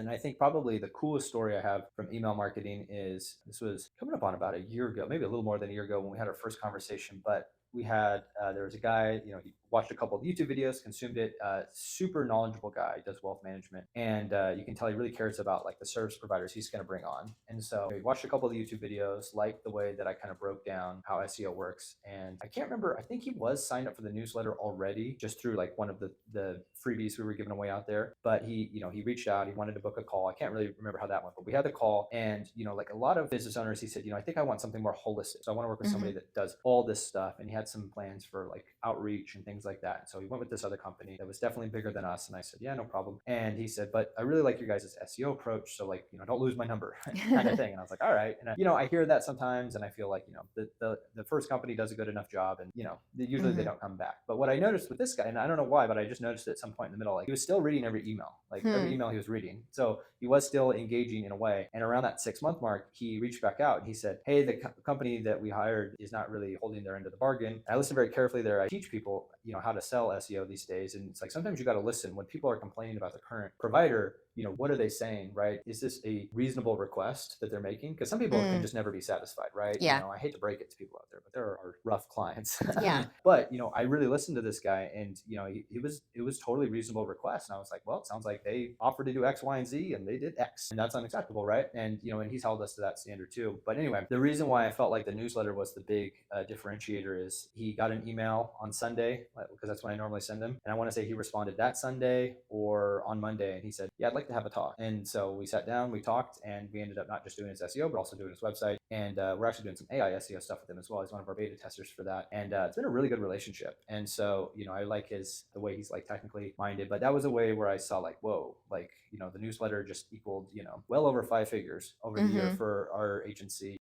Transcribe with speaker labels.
Speaker 1: And I think probably the coolest story I have from email marketing is this was coming up on about a year ago, maybe a little more than a year ago when we had our first conversation. But we had, there was a guy, he watched a couple of YouTube videos, consumed it, super knowledgeable guy, does wealth management. And you can tell he really cares about like the service providers he's going to bring on. And so he watched a couple of YouTube videos, liked the way that I kind of broke down how SEO works. And I can't remember, I think he was signed up for the newsletter already just through like one of the freebies we were giving away out there. But he reached out, he wanted to book a call. I can't really remember how that went, but we had the call. And, like a lot of business owners, he said, I think I want something more holistic. So I want to work with somebody that does all this stuff. And he had some plans for like outreach and things like that. So he went with this other company that was definitely bigger than us. And I said, yeah, no problem. And he said, but I really like your guys' SEO approach. So like, don't lose my number kind of thing. And I was like, all right. And I hear that sometimes. And I feel like, the first company does a good enough job and, usually they don't come back. But what I noticed with this guy, and I don't know why, but I just noticed it at some point in the middle, like he was still reading every email, every email he was reading. So he was still engaging in a way. And around that 6-month mark, he reached back out and he said, hey, the company that we hired is not really holding their end of the bargain. And I listened very carefully there. I teach people, how to sell SEO these days. And it's like, sometimes you got to listen when people are complaining about the current provider. What are they saying, right? Is this a reasonable request that they're making? Because some people can just never be satisfied, right?
Speaker 2: Yeah.
Speaker 1: I hate to break it to people out there, but there are rough clients.
Speaker 2: Yeah.
Speaker 1: But, I really listened to this guy and, it was totally reasonable request. And I was like, well, it sounds like they offered to do X, Y, and Z and they did X, and that's unacceptable, right? And, and he's held us to that standard too. But anyway, the reason why I felt like the newsletter was the big differentiator is he got an email on Sunday, because that's when I normally send him. And I want to say he responded that Sunday or on Monday. And he said, yeah, I'd like to have a talk. And so we sat down, we talked, and we ended up not just doing his SEO, but also doing his website. And we're actually doing some AI SEO stuff with him as well. He's one of our beta testers for that. And it's been a really good relationship. And so, I like the way he's like technically minded, but that was a way where I saw like, whoa, like, the newsletter just equaled, well over 5 figures over the year for our agency.